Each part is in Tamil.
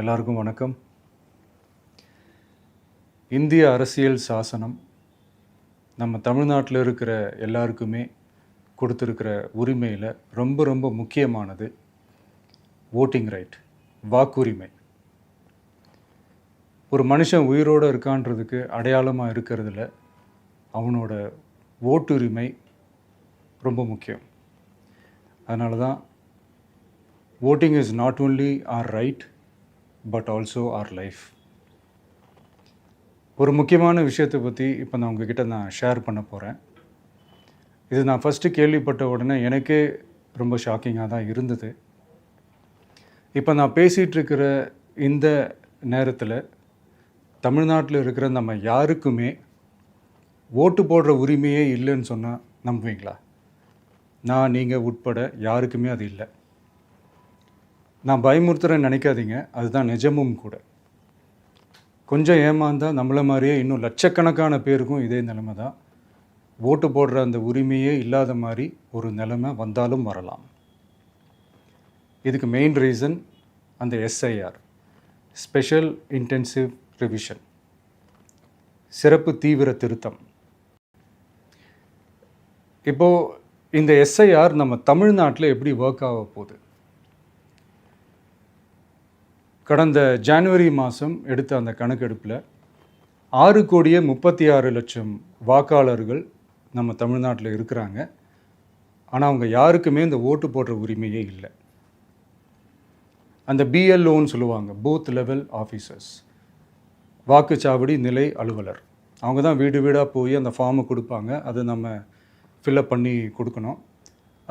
எல்லாருக்கும் வணக்கம். இந்திய அரசியல் சாசனம் நம்ம தமிழ்நாட்டில் இருக்கிற எல்லாருக்குமே கொடுத்துருக்கிற உரிமையில் ரொம்ப ரொம்ப முக்கியமானது ஓட்டிங் ரைட், வாக்குரிமை. ஒரு மனுஷன் உயிரோடு இருக்கான்றதுக்கு அடையாளமாக இருக்கிறதுல அவனோட ஓட்டுரிமை ரொம்ப முக்கியம். அதனால தான் voting is not only our right but also our life. ஒரு முக்கியமான விஷயத்தை பற்றி இப்போ நான் உங்ககிட்ட ஷேர் பண்ண போகிறேன். இது நான் ஃபஸ்ட்டு கேள்விப்பட்ட உடனே எனக்கே ரொம்ப ஷாக்கிங்காக தான் இருந்தது. இப்போ நான் பேசிகிட்டு இருக்கிற இந்த நேரத்தில் தமிழ்நாட்டில் இருக்கிற நம்ம யாருக்குமே ஓட்டு போடுற உரிமையே இல்லைன்னு சொன்னால் நம்புவீங்களா? நான் நீங்கள் உட்பட யாருக்குமே அது இல்லை. நான் பயமுறுத்துறேன்னு நினைக்காதீங்க, அதுதான் நிஜமும் கூட. கொஞ்சம் ஏமாந்தால் நம்மளை மாதிரியே இன்னும் லட்சக்கணக்கான பேருக்கும் இதே நிலைமை தான். ஓட்டு போடுற அந்த உரிமையே இல்லாத மாதிரி ஒரு நிலைமை வந்தாலும் வரலாம். இதுக்கு மெயின் ரீசன் அந்த எஸ்ஐஆர், ஸ்பெஷல் இன்டென்சிவ் ரிவிஷன், சிறப்பு தீவிர திருத்தம். இப்போது இந்த எஸ்ஐஆர் நம்ம தமிழ்நாட்டில் எப்படி ஒர்க் ஆக போகுது? கடந்த ஜனவரி மாதம் எடுத்த அந்த கணக்கெடுப்பில் 6,36,00,000 வாக்காளர்கள் நம்ம தமிழ்நாட்டில் இருக்கிறாங்க. ஆனால் அவங்க யாருக்குமே இந்த ஓட்டு போடுற உரிமையே இல்லை. அந்த பிஎல்ஓன்னு சொல்லுவாங்க, பூத் லெவல் ஆஃபீஸர்ஸ், வாக்குச்சாவடி நிலை அலுவலர். அவங்க தான் வீடு வீடாக போய் அந்த ஃபார்மை கொடுப்பாங்க. அதை நம்ம ஃபில்அப் பண்ணி கொடுக்கணும்.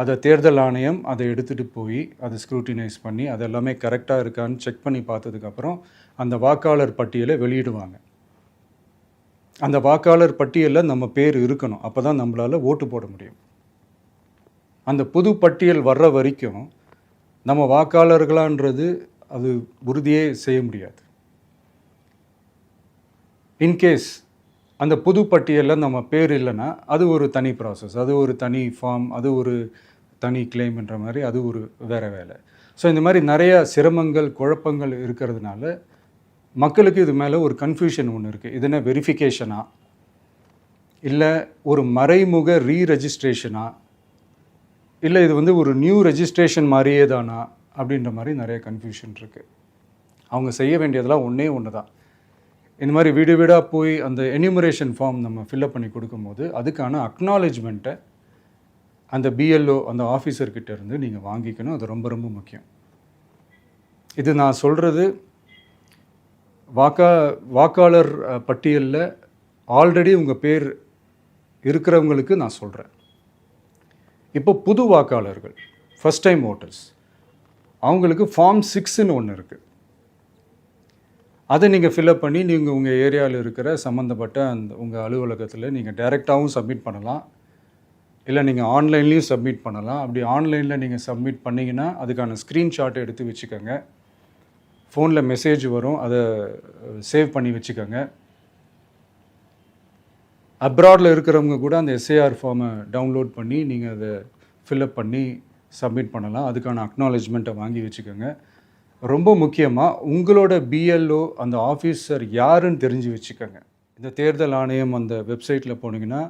அதை தேர்தல் ஆணையம் அதை எடுத்துகிட்டு போய் அதை ஸ்க்ரூட்டினைஸ் பண்ணி அது எல்லாமே கரெக்டாக இருக்கான்னு செக் பண்ணி பார்த்ததுக்கப்புறம் அந்த வாக்காளர் பட்டியலை வெளியிடுவாங்க. அந்த வாக்காளர் பட்டியலில் நம்ம பேர் இருக்கணும், அப்போ தான் நம்மளால் ஓட்டு போட முடியும். அந்த புது பட்டியல் வர்ற வரைக்கும் நம்ம வாக்காளர்களான்றது அது உறுதியே செய்ய முடியாது. இன்கேஸ் அந்த புது பட்டியலில் நம்ம பேர் இல்லைன்னா அது ஒரு தனி ப்ராசஸ், அது ஒரு தனி ஃபார்ம், அது ஒரு தனி கிளைம்ன்ற மாதிரி அது ஒரு வேறு வேலை. ஸோ இந்த மாதிரி நிறையா சிரமங்கள் குழப்பங்கள் இருக்கிறதுனால மக்களுக்கு இது மேலே ஒரு கன்ஃபியூஷன் ஒன்று இருக்குது. இது என்ன வெரிஃபிகேஷனா இல்லை ஒரு மறைமுக ரீரெஜிஸ்ட்ரேஷனா இல்லை இது ஒரு நியூ ரெஜிஸ்ட்ரேஷன் மாதிரியே தானா அப்படின்ற மாதிரி நிறைய கன்ஃபியூஷன் இருக்குது. அவங்க செய்ய வேண்டியதெல்லாம் ஒன்று தான். இந்த மாதிரி வீடு வீடாக போய் அந்த எனிமரேஷன் ஃபார்ம் நம்ம ஃபில்அப் பண்ணி கொடுக்கும்போது அதுக்கான அக்னாலேஜ்மெண்ட்டை அந்த பிஎல்ஓ அந்த ஆஃபீஸர்கிட்ட இருந்து நீங்கள் வாங்கிக்கணும். அது ரொம்ப ரொம்ப முக்கியம். இது நான் சொல்கிறது வாக்காளர் பட்டியலில் ஆல்ரெடி உங்கள் பேர் இருக்கிறவங்களுக்கு நான் சொல்கிறேன். இப்போ புது வாக்காளர்கள், ஃபஸ்ட் டைம் ஓட்டர்ஸ், அவங்களுக்கு ஃபார்ம் 6ன்னு ஒன்று இருக்குது. அதை நீங்கள் ஃபில்அப் பண்ணி நீங்கள் உங்கள் ஏரியாவில் இருக்கிற சம்மந்தப்பட்ட அந்த உங்கள் அலுவலகத்தில் நீங்கள் டைரெக்டாகவும் சப்மிட் பண்ணலாம், இல்லை நீங்கள் ஆன்லைன்லேயும் சப்மிட் பண்ணலாம். அப்படி ஆன்லைனில் நீங்கள் சப்மிட் பண்ணிங்கன்னா அதுக்கான ஸ்க்ரீன்ஷாட்டை எடுத்து வச்சுக்கோங்க. ஃபோனில் மெசேஜ் வரும், அதை சேவ் பண்ணி வச்சுக்கோங்க. அப்ராடில் இருக்கிறவங்க கூட அந்த எஸ்ஐஆர் ஃபார்மை டவுன்லோட் பண்ணி நீங்கள் அதை ஃபில்அப் பண்ணி சப்மிட் பண்ணலாம். அதுக்கான அக்னாலேஜ்மெண்ட்டை வாங்கி வச்சுக்கோங்க. ரொம்ப முக்கியமாக உங்களோட பிஎல்ஓ அந்த ஆஃபீஸர் யாருன்னு தெரிஞ்சு வச்சுக்கோங்க. இந்த தேர்தல் ஆணையம் அந்த வெப்சைட்டில் போனீங்கன்னா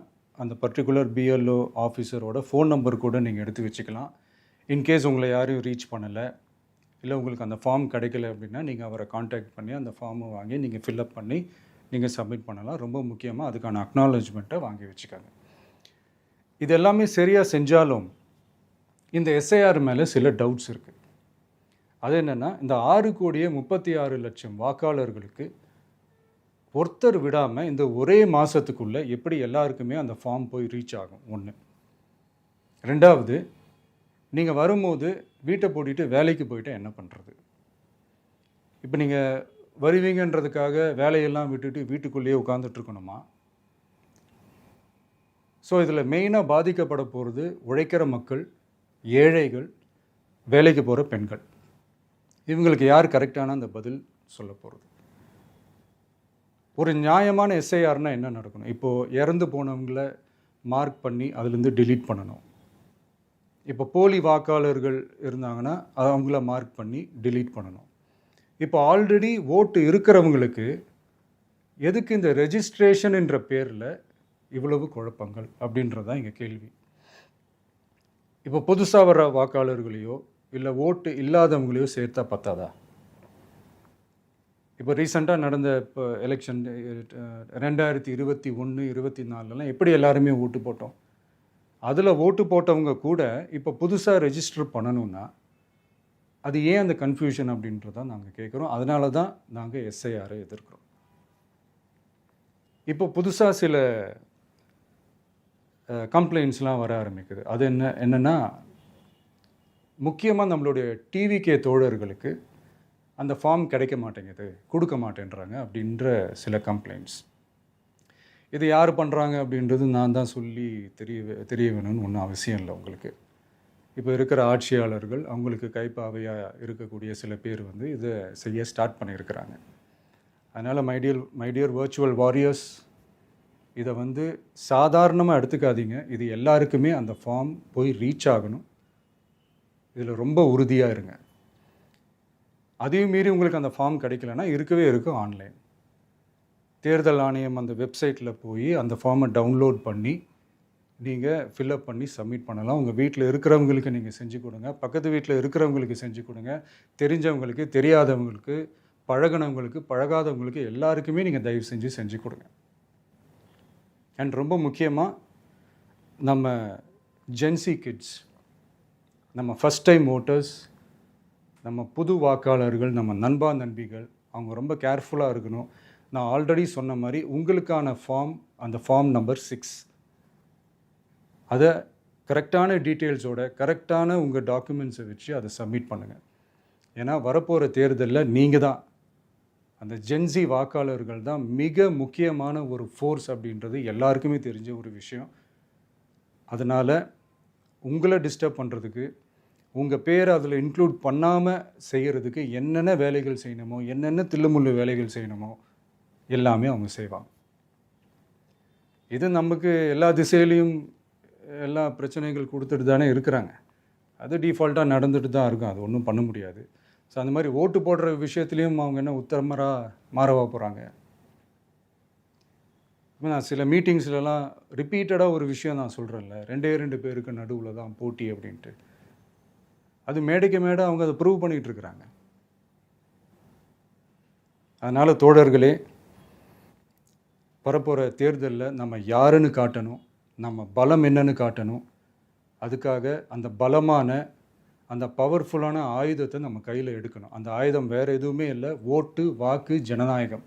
அந்த பர்டிகுலர் பிஎல்ஓ ஆஃபீஸரோட ஃபோன் நம்பர் கூட நீங்கள் எடுத்து வச்சுக்கலாம். இன்கேஸ் உங்களை யாரையும் ரீச் பண்ணலை, இல்லை உங்களுக்கு அந்த ஃபார்ம் கிடைக்கல அப்படின்னா நீங்கள் அவரை காண்டாக்ட் பண்ணி அந்த ஃபார்மை வாங்கி நீங்கள் ஃபில்அப் பண்ணி நீங்கள் சப்மிட் பண்ணலாம். ரொம்ப முக்கியமாக அதுக்கான அக்னாலேஜ்மெண்ட்டை வாங்கி வச்சுக்கோங்க. இது எல்லாமே சரியாக செஞ்சாலும் இந்த எஸ்ஐஆர் மேலே சில டவுட்ஸ் இருக்குது. அது என்னென்னா, இந்த 6,36,00,000 வாக்காளர்களுக்கு ஒருத்தர் விடாமல் இந்த ஒரே மாதத்துக்குள்ளே எப்படி எல்லாருக்குமே அந்த ஃபார்ம் போய் ரீச் ஆகும்? ஒன்று. ரெண்டாவது, நீங்கள் வரும்போது வீட்டை பூட்டிட்டு வேலைக்கு போயிட்டு என்ன பண்ணுறது? இப்போ நீங்கள் வருவீங்கன்றதுக்காக வேலையெல்லாம் விட்டுட்டு வீட்டுக்குள்ளேயே உட்காந்துட்ருக்கணுமா? ஸோ இதில் மெயினாக பாதிக்கப்பட போகிறது உழைக்கிற மக்கள், ஏழைகள், வேலைக்கு போகிற பெண்கள். இவங்களுக்கு யார் கரெக்டான அந்த பதில் சொல்ல போகிறது? ஒரு நியாயமான எஸ்ஐஆர்னால் என்ன நடக்கணும்? இப்போது இறந்து போனவங்களை மார்க் பண்ணி அதுலேருந்து டிலீட் பண்ணணும். இப்போ போலி வாக்காளர்கள் இருந்தாங்கன்னா அவங்கள மார்க் பண்ணி டிலீட் பண்ணணும். இப்போ ஆல்ரெடி ஓட்டு இருக்கிறவங்களுக்கு எதுக்கு இந்த ரெஜிஸ்ட்ரேஷன் என்ற பேரில் இவ்வளவு குழப்பங்கள் அப்படின்றது தான் எங்கள் கேள்வி. இப்போ புதுசாக வர வாக்காளர்களையோ இல்லை ஓட்டு இல்லாதவங்களையோ சேர்த்தா பத்தாதா? இப்போ ரீசெண்டாக நடந்த இப்போ எலெக்ஷன் 2021, 24 எப்படி எல்லாருமே ஓட்டு போட்டோம்? அதில் ஓட்டு போட்டவங்க கூட இப்போ புதுசாக ரெஜிஸ்டர் பண்ணணும்னா அது ஏன் அந்த கன்ஃபியூஷன் அப்படின்றதான் நாங்கள் கேட்குறோம். அதனால தான் நாங்கள் எஸ்ஐஆரை எதிர்க்கிறோம். இப்போ புதுசாக சில கம்ப்ளைண்ட்ஸ்லாம் வர ஆரம்பிக்குது. அது என்னென்னா முக்கியமாக நம்மளுடைய டிவிகே தோழர்களுக்கு அந்த ஃபார்ம் கிடைக்க மாட்டேங்குது, கொடுக்க மாட்டேன்றாங்க அப்படின்ற சில கம்ப்ளைண்ட்ஸ். இது யார் பண்ணுறாங்க அப்படின்றது நான் தான் சொல்லி தெரிய வேணும்னு ஒன்றும் அவசியம் இல்லை உங்களுக்கு. இப்போ இருக்கிற ஆட்சியாளர்கள் அவங்களுக்கு கைப்பாவையாக இருக்கக்கூடிய சில பேர் வந்து இதை செய்ய ஸ்டார்ட் பண்ணியிருக்கிறாங்க. அதனால் மைடியர் வர்ச்சுவல் வாரியர்ஸ், இதை வந்து சாதாரணமாக எடுத்துக்காதீங்க. இது எல்லாருக்குமே அந்த ஃபார்ம் போய் ரீச் ஆகணும். இதில் ரொம்ப உறுதியாக இருங்க. அதையும் மீறி உங்களுக்கு அந்த ஃபார்ம் கிடைக்கலன்னா இருக்கவே இருக்கும் ஆன்லைன். தேர்தல் ஆணையம் அந்த வெப்சைட்டில் போய் அந்த ஃபார்மை டவுன்லோட் பண்ணி நீங்கள் ஃபில்அப் பண்ணி சப்மிட் பண்ணலாம். உங்கள் வீட்டில் இருக்கிறவங்களுக்கு நீங்கள் செஞ்சு கொடுங்க, பக்கத்து வீட்டில் இருக்கிறவங்களுக்கு செஞ்சு கொடுங்க, தெரிஞ்சவங்களுக்கு, தெரியாதவங்களுக்கு, பழகினவங்களுக்கு, பழகாதவங்களுக்கு எல்லாருக்குமே நீங்கள் தயவு செஞ்சு கொடுங்க. அண்ட் ரொம்ப முக்கியமாக நம்ம ஜென்சி கிட்ஸ், நம்ம ஃபஸ்ட் டைம் ஓட்டர்ஸ், நம்ம புது வாக்காளர்கள், நம்ம நண்பா நண்பிகள், அவங்க ரொம்ப கேர்ஃபுல்லாக இருக்கணும். நான் ஆல்ரெடி சொன்ன மாதிரி உங்களுக்கான ஃபார்ம், அந்த ஃபார்ம் நம்பர் 6, அதை கரெக்டான டீட்டெயில்ஸோட கரெக்டான உங்கள் டாக்குமெண்ட்ஸை வச்சு அதை சப்மிட் பண்ணுங்கள். ஏன்னா வரப்போகிற தேர்தலில் நீங்கள் தான், அந்த ஜென்சி வாக்காளர்கள் தான் மிக முக்கியமான ஒரு ஃபோர்ஸ் அப்படின்றது எல்லாருக்குமே தெரிஞ்ச ஒரு விஷயம். அதனால் உங்களை டிஸ்டர்ப் பண்ணுறதுக்கு, உங்கள் பேரை அதில் இன்க்ளூட் பண்ணாமல் செய்கிறதுக்கு என்னென்ன வேலைகள் செய்யணுமோ, என்னென்ன தில்லுமுள்ளு வேலைகள் செய்யணுமோ எல்லாமே அவங்க செய்வாங்க. இது நமக்கு எல்லா திசையிலையும் எல்லா பிரச்சனைகள் கொடுத்துட்டு தானே இருக்கிறாங்க. அது டிஃபால்ட்டாக நடந்துட்டு தான் இருக்கும். அது ஒன்றும் பண்ண முடியாது. ஸோ அந்த மாதிரி ஓட்டு போடுற விஷயத்துலேயும் அவங்க என்ன உத்தரமராக மாறவா போகிறாங்க? இப்போ நான் சில மீட்டிங்ஸ்லலாம் ரிப்பீட்டடாக ஒரு விஷயம் நான் சொல்கிறேன்ல, 2 பேருக்கு நடுவில் தான் போட்டி அப்படின்ட்டு. அது மேடைக்கு மேடை அவங்க அதை ப்ரூவ் பண்ணிகிட்டு இருக்கிறாங்க. அதனால் தோழர்களே, வரப்போகிற தேர்தலில் நம்ம யாருன்னு காட்டணும், நம்ம பலம் என்னன்னு காட்டணும். அதுக்காக அந்த பலமான, அந்த பவர்ஃபுல்லான ஆயுதத்தை நம்ம கையில் எடுக்கணும். அந்த ஆயுதம் வேறு எதுவுமே இல்லை, ஓட்டு, வாக்கு, ஜனநாயகம்.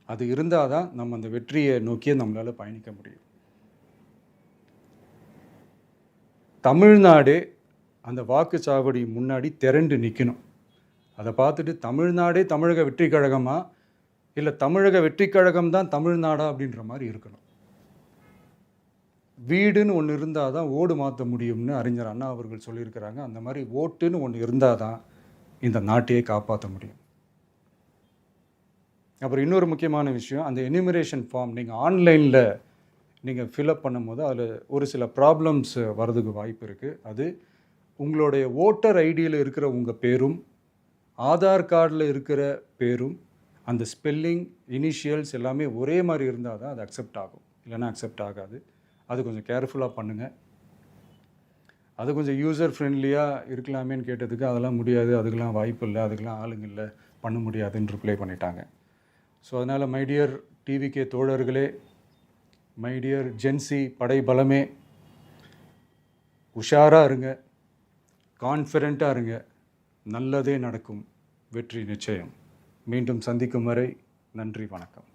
அது இருந்தால் தான் நம்ம அந்த வெற்றியை நோக்கியே நம்மளால் பயணிக்க முடியும். தமிழ்நாடே அந்த வாக்குச்சாவடி முன்னாடி திரண்டு நிற்கணும். அதை பார்த்துட்டு தமிழ்நாடே தமிழக வெற்றி கழகமா, இல்லை தமிழக வெற்றி கழகம் தான் தமிழ்நாடா அப்படின்ற மாதிரி இருக்கணும். வீடுன்னு ஒன்று இருந்தால் தான் ஓடு மாற்ற முடியும்னு அறிஞர் அண்ணா அவர்கள் சொல்லியிருக்கிறாங்க. அந்த மாதிரி ஓட்டுன்னு ஒன்று இருந்தால் தான் இந்த நாட்டையே காப்பாற்ற முடியும். அப்புறம் இன்னொரு முக்கியமான விஷயம், அந்த எனிமரேஷன் ஃபார்ம் நீங்கள் ஆன்லைனில் நீங்கள் ஃபில்அப் பண்ணும்போது அதில் ஒரு சில ப்ராப்ளம்ஸ் வர்றதுக்கு வாய்ப்பு இருக்குது. அது உங்களுடைய ஓட்டர் ஐடியில் இருக்கிற உங்கள் பேரும், ஆதார் கார்டில் இருக்கிற பேரும், அந்த ஸ்பெல்லிங், இனிஷியல்ஸ் எல்லாமே ஒரே மாதிரி இருந்தால் தான் அது அக்செப்ட் ஆகும், இல்லைன்னா அக்செப்ட் ஆகாது. அது கொஞ்சம் கேர்ஃபுல்லாக பண்ணுங்கள். அது கொஞ்சம் யூசர் ஃப்ரெண்ட்லியாக இருக்கலாமேன்னு கேட்டதுக்கு அதெல்லாம் முடியாது, அதுக்கெலாம் வாய்ப்பு இல்லை, அதுக்கெலாம் ஆளுங்க இல்லை, பண்ண முடியாதுன்னு ரிப்ளை பண்ணிட்டாங்க. ஸோ அதனால் மைடியர் டிவிகே தோழர்களே, மைடியர் ஜென்சி படை பலமே, உஷாராக இருங்க, கான்ஃபிடெண்ட்டாக இருங்க. நல்லதே நடக்கும். வெற்றி நிச்சயம். மீண்டும் சந்திக்கும் வரை நன்றி, வணக்கம்.